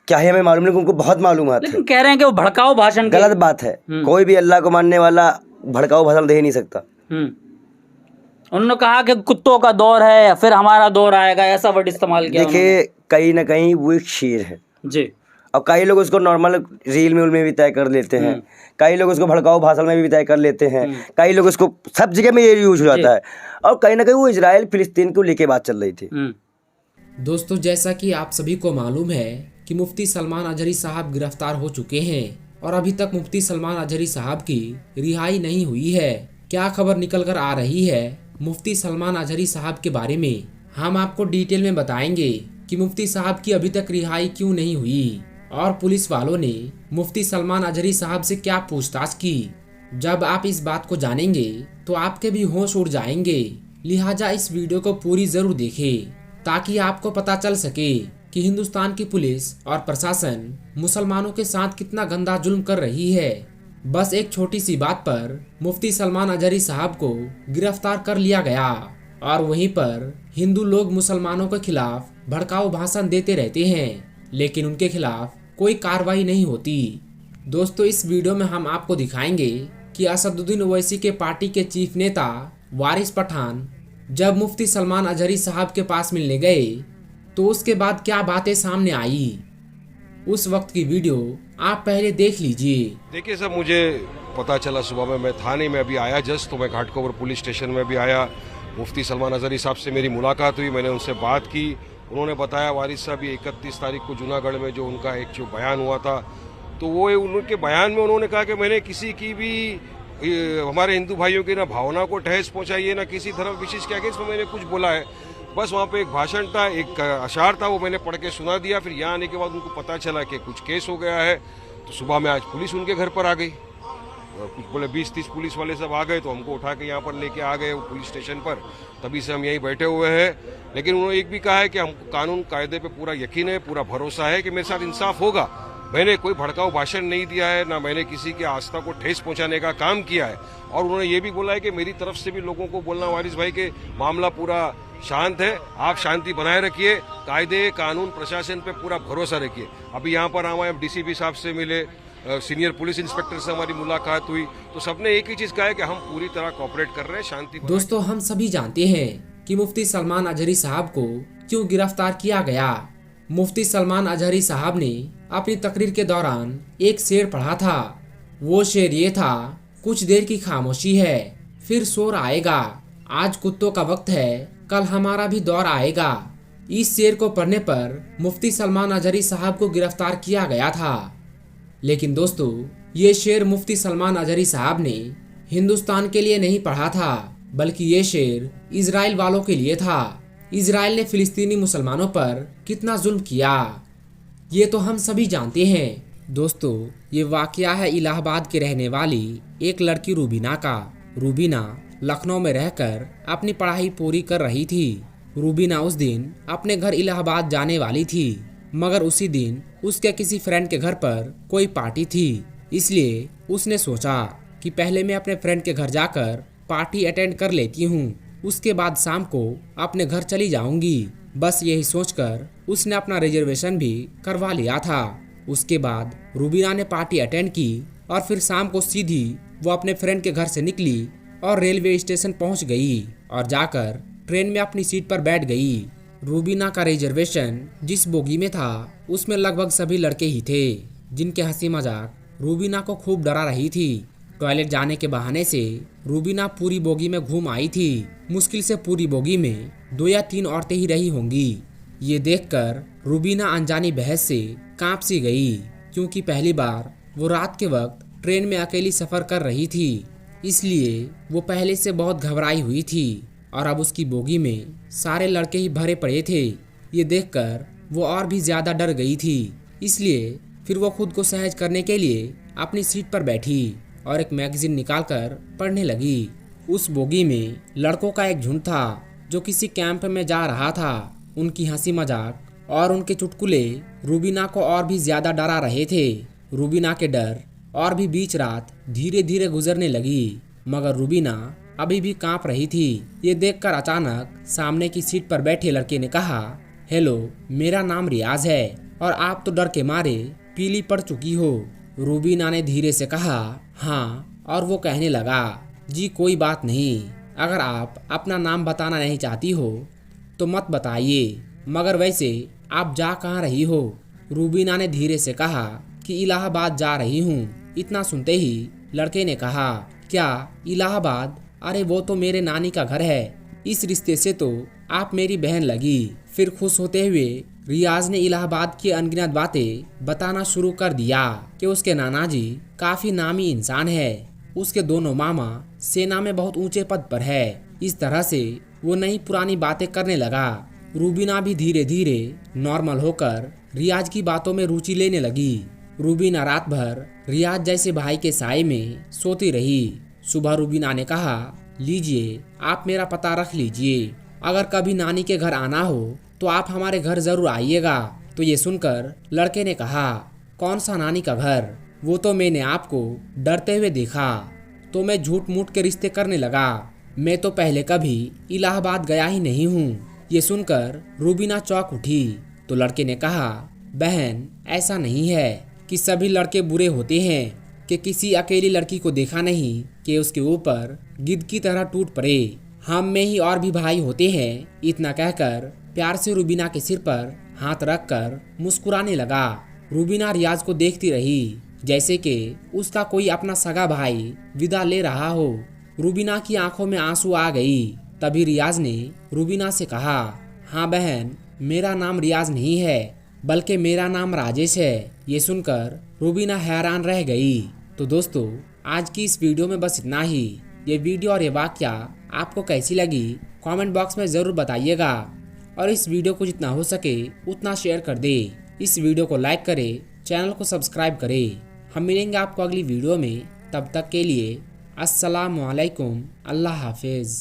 क्या है हमें मालूम नहीं, उनको बहुत मालूमात है। लेकिन कह रहे हैं कि वो भड़काऊ भाषण के- गलत बात है। कोई भी अल्लाह को मानने वाला भड़काऊ भाषण दे ही नहीं सकता। उन्होंने कहा कि कुत्तों का दौर है या फिर हमारा दौर आएगा, ऐसा वर्ड इस्तेमाल किया देखिए कहीं ना कहीं वो एक शेर है जी। अब कई लोग उसको नॉर्मल रील में भी तय कर लेते हैं, कई लोग उसको भड़काऊ भाषण में भी तय कर लेते हैं, कई लोग उसको सब जगह में ये यूज हो जाता है। और कहीं ना कहीं वो इजराइल फिलिस्तीन को लेके बात चल रही थी। दोस्तों, जैसा कि आप सभी को मालूम है कि मुफ्ती सलमान अजहरी साहब गिरफ्तार हो चुके हैं और अभी तक मुफ्ती सलमान अजहरी साहब की रिहाई नहीं हुई है। क्या खबर निकल कर आ रही है मुफ्ती सलमान अजहरी साहब के बारे में, हम आपको डिटेल में बताएंगे कि मुफ्ती साहब की अभी तक रिहाई क्यों नहीं हुई और पुलिस वालों ने मुफ्ती सलमान अजहरी साहब से क्या पूछताछ की। जब आप इस बात को जानेंगे तो आपके भी होश उड़ जाएंगे। लिहाजा इस वीडियो को पूरी जरूर देखें ताकि आपको पता चल सके कि हिंदुस्तान की पुलिस और प्रशासन मुसलमानों के साथ कितना गंदा जुल्म कर रही है। बस एक छोटी सी बात पर मुफ्ती सलमान अजहरी साहब को गिरफ्तार कर लिया गया और वहीं पर हिंदू लोग मुसलमानों के खिलाफ भड़काऊ भाषण देते रहते हैं, लेकिन उनके खिलाफ कोई कार्रवाई नहीं होती। दोस्तों, इस वीडियो में हम आपको दिखाएंगे कि असदुद्दीन ओवैसी के पार्टी के चीफ नेता वारिस पठान जब मुफ्ती सलमान अजहरी साहब के पास मिलने गए तो उसके बाद क्या बातें सामने आई, उस वक्त की वीडियो आप पहले देख लीजिए। देखिए सर, मुझे पता चला सुबह में, मैं थाने में अभी आया जस्ट, तो मैं घाटकोपर पुलिस स्टेशन में भी आया। मुफ्ती सलमान अजहरी साहब से मेरी मुलाकात हुई, मैंने उनसे बात की। उन्होंने बताया वारिस साहब 31 तारीख को जूनागढ़ में जो उनका एक जो बयान हुआ था, तो वो उनके बयान में उन्होंने कहा कि मैंने किसी की भी हमारे हिंदू भाइयों की ना भावना को ठेस पहुंचाई है, ना किसी धर्म विशेष के अगेंस्ट में मैंने कुछ बोला है। बस वहाँ पे एक भाषण था, एक अशार था, वो मैंने पढ़ के सुना दिया। फिर यहाँ आने के बाद उनको पता चला कि कुछ केस हो गया है, तो सुबह में आज पुलिस उनके घर पर आ गई। कुछ बोले 20-30 पुलिस वाले सब आ गए, तो हमको उठा के यहाँ पर लेके आ गए पुलिस स्टेशन पर। तभी से हम यहीं बैठे हुए हैं। लेकिन उन्होंने एक भी कहा है कि हमको कानून कायदे पे पूरा यकीन है, पूरा भरोसा है कि मेरे साथ इंसाफ होगा। मैंने कोई भड़काऊ भाषण नहीं दिया है, ना मैंने किसी की आस्था को ठेस पहुंचाने का काम किया है। और उन्होंने ये भी बोला है कि मेरी तरफ से भी लोगों को बोलना वारिस भाई के मामला पूरा शांत है, आप शांति बनाए रखिए, कायदे कानून प्रशासन पे पूरा भरोसा रखिए। अभी यहाँ पर हमारे डीसीपी साहब से मिले, सीनियर पुलिस इंस्पेक्टर से हमारी मुलाकात हुई, तो सबने एक ही चीज कहा है कि हम पूरी तरह कोऑपरेट कर रहे हैं, शांति। दोस्तों, हम सभी जानते हैं कि मुफ्ती सलमान अजहरी साहब को क्यों गिरफ्तार किया गया। मुफ्ती सलमान अजहरी साहब ने अपनी तकरीर के दौरान एक शेर पढ़ा था। वो शेर ये था, कुछ देर की खामोशी है फिर शोर आएगा, आज कुत्तों का वक्त है कल हमारा भी दौर आएगा। इस शेर को पढ़ने पर मुफ्ती सलमान अजहरी साहब को गिरफ्तार किया गया था। लेकिन दोस्तों, ये शेर मुफ्ती सलमान अजहरी साहब ने हिंदुस्तान के लिए नहीं पढ़ा था, बल्कि ये शेर इजराइल वालों के लिए था। इजराइल ने फिलिस्तीनी मुसलमानों पर कितना जुल्म किया, ये तो हम सभी जानते हैं। दोस्तों, ये वाकया है इलाहाबाद के रहने वाली एक लड़की रूबीना का। रूबीना लखनऊ में रहकर अपनी पढ़ाई पूरी कर रही थी। रूबीना उस दिन अपने घर इलाहाबाद जाने वाली थी, मगर उसी दिन उसके किसी फ्रेंड के घर पर कोई पार्टी थी, इसलिए उसने सोचा कि पहले मैं अपने फ्रेंड के घर जाकर पार्टी अटेंड कर लेती हूँ, उसके बाद शाम को अपने घर चली जाऊंगी। बस यही सोचकर उसने अपना रिजर्वेशन भी करवा लिया था। उसके बाद रूबीना ने पार्टी अटेंड की और फिर शाम को सीधी वो अपने फ्रेंड के घर से निकली और रेलवे स्टेशन पहुंच गई और जाकर ट्रेन में अपनी सीट पर बैठ गई। रूबीना का रिजर्वेशन जिस बोगी में था उसमें लगभग सभी लड़के ही थे, जिनके हंसी मजाक रूबीना को खूब डरा रही थी। टॉयलेट जाने के बहाने से रूबीना पूरी बोगी में घूम आई थी। मुश्किल से पूरी बोगी में 2 या 3 औरतें ही रही होंगी। ये देखकर रूबीना अनजानी बहस से कांप सी गई, क्योंकि पहली बार वो रात के वक्त ट्रेन में अकेली सफर कर रही थी, इसलिए वो पहले से बहुत घबराई हुई थी। और अब उसकी बोगी में सारे लड़के ही भरे पड़े थे। ये देखकर वो और भी ज्यादा डर गई थी, इसलिए फिर वो खुद को सहज करने के लिए अपनी सीट पर बैठी और एक मैगजीन निकालकर पढ़ने लगी। उस बोगी में लड़कों का एक झुंड था जो किसी कैंप में जा रहा था। उनकी हंसी मजाक और उनके चुटकुले रूबीना को और भी ज्यादा डरा रहे थे। रूबीना के डर और भी बीच रात धीरे धीरे गुजरने लगी, मगर रूबीना अभी भी कांप रही थी। ये देखकर अचानक सामने की सीट पर बैठे लड़के ने कहा, हेलो, मेरा नाम रियाज है और आप तो डर के मारे पीली पड़ चुकी हो। रूबीना ने धीरे से कहा, हाँ, और वो कहने लगा, जी कोई बात नहीं, अगर आप अपना नाम बताना नहीं चाहती हो तो मत बताइए, मगर वैसे आप जा कहाँ रही हो? रूबीना ने धीरे से कहा कि इलाहाबाद जा रही हूँ। इतना सुनते ही लड़के ने कहा, क्या इलाहाबाद? अरे वो तो मेरे नानी का घर है, इस रिश्ते से तो आप मेरी बहन लगी। फिर खुश होते हुए रियाज ने इलाहाबाद की अनगिनत बातें बताना शुरू कर दिया कि उसके नाना जी काफी नामी इंसान है, उसके दोनों मामा सेना में बहुत ऊंचे पद पर है। इस तरह से वो नई पुरानी बातें करने लगा। रूबीना भी धीरे धीरे नॉर्मल होकर रियाज की बातों में रुचि लेने लगी। रूबीना रात भर रियाज जैसे भाई के साए में सोती रही। सुबह रूबीना ने कहा, लीजिए, आप मेरा पता रख लीजिए, अगर कभी नानी के घर आना हो तो आप हमारे घर जरूर आइएगा। तो ये सुनकर लड़के ने कहा, कौन सा नानी का घर? वो तो मैंने आपको डरते हुए देखा तो मैं झूठ मूठ के रिश्ते करने लगा। मैं तो पहले कभी इलाहाबाद गया ही नहीं हूँ। ये सुनकर रूबीना चौंक उठी। तो लड़के ने कहा, बहन, ऐसा नहीं है कि सभी लड़के बुरे होते हैं कि किसी अकेली लड़की को देखा नहीं कि उसके ऊपर गिद्ध की तरह टूट पड़े। हम में ही और भी भाई होते हैं। इतना कहकर प्यार से रूबीना के सिर पर हाथ रखकर मुस्कुराने लगा। रूबीना रियाज को देखती रही जैसे कि उसका कोई अपना सगा भाई विदा ले रहा हो। रूबीना की आंखों में आंसू आ गई। तभी रियाज ने रूबीना से कहा, हाँ बहन, मेरा नाम रियाज नहीं है बल्कि मेरा नाम राजेश है। ये सुनकर रूबीना हैरान रह गई। तो दोस्तों, आज की इस वीडियो में बस इतना ही। ये वीडियो और ये वाकया आपको कैसी लगी कमेंट बॉक्स में ज़रूर बताइएगा और इस वीडियो को जितना हो सके उतना शेयर कर दे। इस वीडियो को लाइक करें, चैनल को सब्सक्राइब करें। हम मिलेंगे आपको अगली वीडियो में। तब तक के लिए अस्सलाम वालेकुम, अल्लाह हाफिज़।